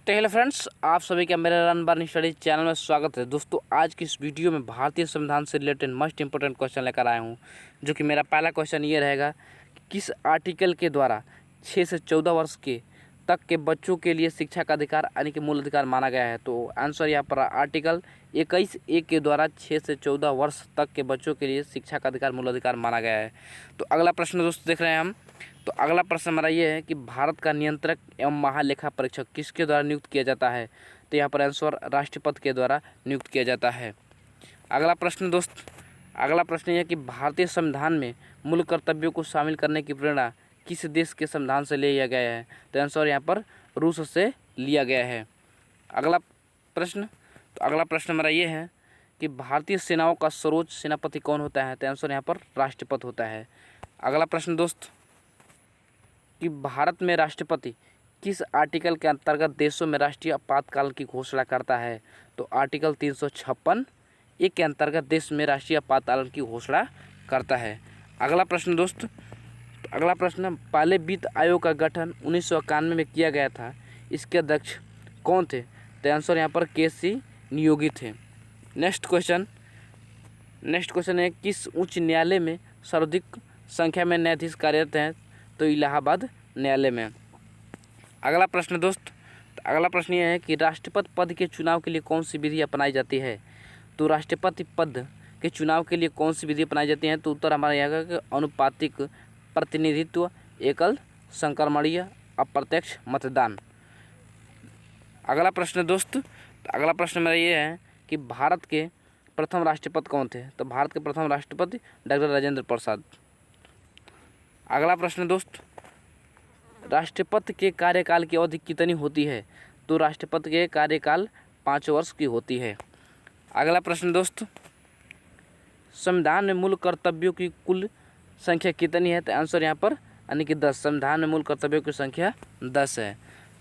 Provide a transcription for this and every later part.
तो hello friends, आप सभी का मेरे रन बर्न स्टडी चैनल में स्वागत है। दोस्तों, आज की इस वीडियो में भारतीय संविधान से रिलेटेड मोस्ट इंपॉर्टेंट क्वेश्चन लेकर आया हूं, जो कि मेरा पहला क्वेश्चन ये रहेगा कि किस आर्टिकल के द्वारा 6 से 14 वर्ष के तक के बच्चों के लिए शिक्षा का अधिकार यानी कि मूल अधिकार माना गया है। तो आंसर यहाँ पर आर्टिकल 21(1) के द्वारा 6 से 14 वर्ष तक के बच्चों के लिए शिक्षा का अधिकार मूल अधिकार माना गया है। तो अगला प्रश्न दोस्तों देख रहे हैं हम। तो अगला प्रश्न हमारा ये है कि भारत का नियंत्रक एवं महालेखा परीक्षक किसके द्वारा नियुक्त किया जाता है। तो यहाँ पर आंसर राष्ट्रपति के द्वारा नियुक्त किया जाता है। अगला प्रश्न ये है कि भारतीय संविधान में मूल कर्तव्यों को शामिल करने की प्रेरणा किस देश के संविधान से लिया गया है। तो आंसर यहाँ पर रूस से लिया गया है। अगला प्रश्न हमारा ये है कि भारतीय सेनाओं का सर्वोच्च सेनापति कौन होता है। तो आंसर यहाँ पर राष्ट्रपति होता है। अगला प्रश्न दोस्त कि भारत में राष्ट्रपति किस आर्टिकल के अंतर्गत देशों में राष्ट्रीय आपातकाल की घोषणा करता है। तो आर्टिकल 356(1) के अंतर्गत देश में राष्ट्रीय आपातकाल की घोषणा करता है। अगला प्रश्न पहले वित्त आयोग का गठन 1991 में किया गया था, इसके अध्यक्ष कौन थे। तो आंसर यहाँ पर के.सी. नियोगी थे। नेक्स्ट क्वेश्चन है किस उच्च न्यायालय में सर्वाधिक संख्या में न्यायाधीश कार्यरत हैं। तो इलाहाबाद न्यायालय में। अगला प्रश्न यह है कि राष्ट्रपति पद के चुनाव के लिए कौन सी विधि अपनाई जाती है। तो राष्ट्रपति पद के चुनाव के लिए कौन सी विधि अपनाई जाती है। तो उत्तर हमारा यहाँ का अनुपातिक प्रतिनिधित्व, एकल संक्रमणीय, अप्रत्यक्ष मतदान। अगला प्रश्न मेरा ये है कि भारत के प्रथम राष्ट्रपति कौन थे। तो भारत के प्रथम राष्ट्रपति डॉक्टर राजेंद्र प्रसाद। अगला प्रश्न राष्ट्रपति के कार्यकाल की अवधि कितनी होती है। तो राष्ट्रपति के कार्यकाल 5 वर्ष की होती है। अगला प्रश्न संविधान में मूल कर्तव्यों की कुल संख्या कितनी है। तो आंसर यहाँ पर यानी कि 10। संविधान में मूल कर्तव्यों की संख्या 10 है।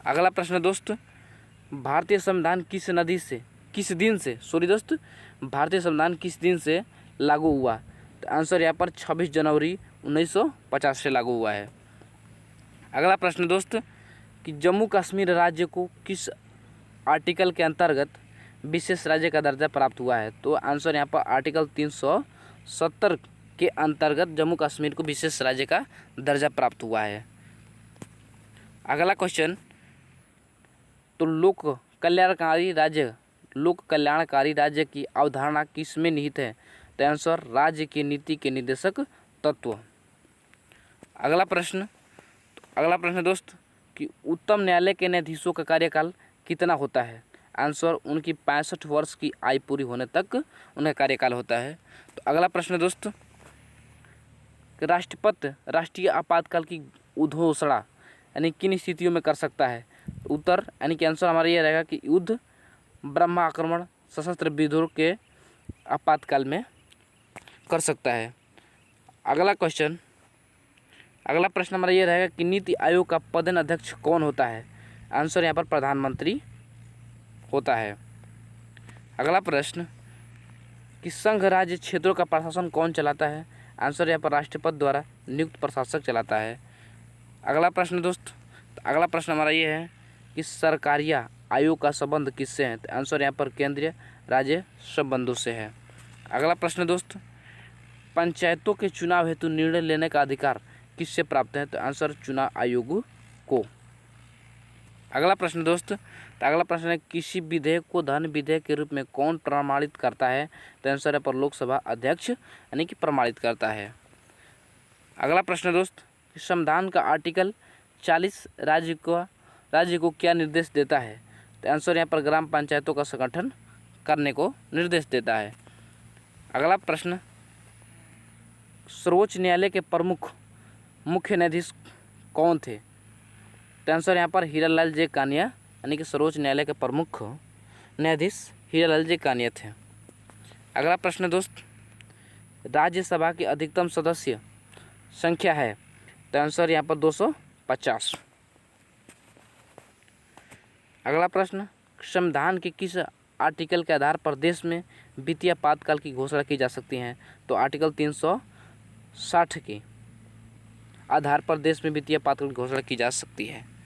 अगला प्रश्न भारतीय संविधान किस दिन से लागू हुआ। तो आंसर यहाँ पर 26 जनवरी 1950 से लागू हुआ है। अगला प्रश्न कि जम्मू कश्मीर राज्य को किस आर्टिकल के अंतर्गत विशेष राज्य का दर्जा प्राप्त हुआ है। तो आंसर यहाँ पर आर्टिकल 370 के अंतर्गत जम्मू कश्मीर को विशेष राज्य का दर्जा प्राप्त हुआ है। अगला क्वेश्चन लोक कल्याणकारी राज्य की अवधारणा किस में निहित है। तो आंसर राज्य की नीति के निर्देशक तत्व। अगला प्रश्न कि उच्चतम न्यायालय के न्यायाधीशों का कार्यकाल कितना होता है। आंसर उनकी 65 वर्ष की आयु पूरी होने तक उनका कार्यकाल होता है। तो अगला प्रश्न राष्ट्रपति राष्ट्रीय आपातकाल की घोषणा यानी किन स्थितियों में कर सकता है। उत्तर यानी कि आंसर हमारा ये रहेगा कि युद्ध, ब्रह्म आक्रमण, सशस्त्र विद्रोह के आपातकाल में कर सकता है। अगला प्रश्न हमारा ये रहेगा कि नीति आयोग का पदेन अध्यक्ष कौन होता है। आंसर यहाँ पर प्रधानमंत्री होता है। अगला प्रश्न कि संघ राज्य क्षेत्रों का प्रशासन कौन चलाता है। आंसर यहाँ पर राष्ट्रपति द्वारा नियुक्त प्रशासक चलाता है। अगला प्रश्न हमारा ये है कि सरकारिया आयोग का संबंध किससे है। तो आंसर यहाँ पर केंद्रीय राज्य संबंधों से है। अगला प्रश्न पंचायतों के चुनाव हेतु निर्णय लेने का अधिकार किससे प्राप्त है। तो आंसर चुनाव आयोग को। अगला प्रश्न है किसी विधेयक को धन विधेयक के रूप में कौन प्रमाणित करता है। तो आंसर है पर लोकसभा अध्यक्ष यानी कि प्रमाणित करता है। अगला प्रश्न संविधान का आर्टिकल 40 राज्य को क्या निर्देश देता है। तो आंसर यहाँ पर ग्राम पंचायतों का संगठन करने को निर्देश देता है। अगला प्रश्न सर्वोच्च न्यायालय के मुख्य न्यायाधीश कौन थे। तो आंसर यहाँ पर हीरालाल जे कानिया यानी कि सर्वोच्च न्यायालय के प्रमुख न्यायाधीश हीरालाल जे कानिया थे। अगला प्रश्न राज्यसभा की अधिकतम सदस्य संख्या है। तो आंसर यहाँ पर 250। अगला प्रश्न संविधान के किस आर्टिकल के आधार पर देश में वित्तीय आपातकाल की घोषणा की जा सकती है। तो आर्टिकल 360 के आधार पर देश में वित्तीय आपातकाल की घोषणा की जा सकती है।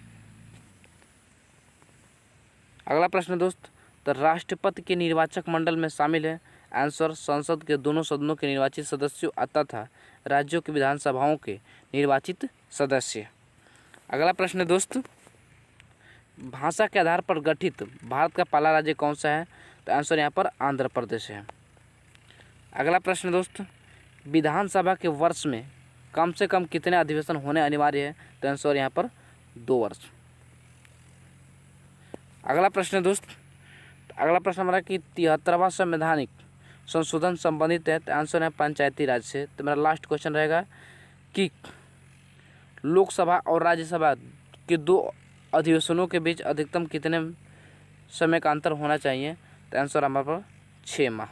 अगला प्रश्न दोस्त, तो राष्ट्रपति के निर्वाचक मंडल में शामिल है। आंसर, संसद के दोनों सदनों के निर्वाचित सदस्यों तथा राज्यों की विधानसभाओं के निर्वाचित सदस्य। अगला प्रश्न दोस्त, भाषा के आधार पर गठित भारत का पहला राज्य कौन सा है? तो आंसर यहाँ पर आंध्र प्रदेश है। अगला प्रश्न दोस्त, विधानसभा के वर्ष में कम से कम कितने अधिवेशन होने अनिवार्य है? तो आंसर यहाँ पर 2 वर्ष। अगला प्रश्न दोस्त, अगला प्रश्न हमारा कि 73वां संवैधानिक संशोधन संबंधित है। तो आंसर है पंचायती राज से। तो मेरा लास्ट क्वेश्चन रहेगा कि लोकसभा और राज्यसभा के 2 अधिवेशनों के बीच अधिकतम कितने समय का अंतर होना चाहिए? तो आंसर हमारे पर 6 माह।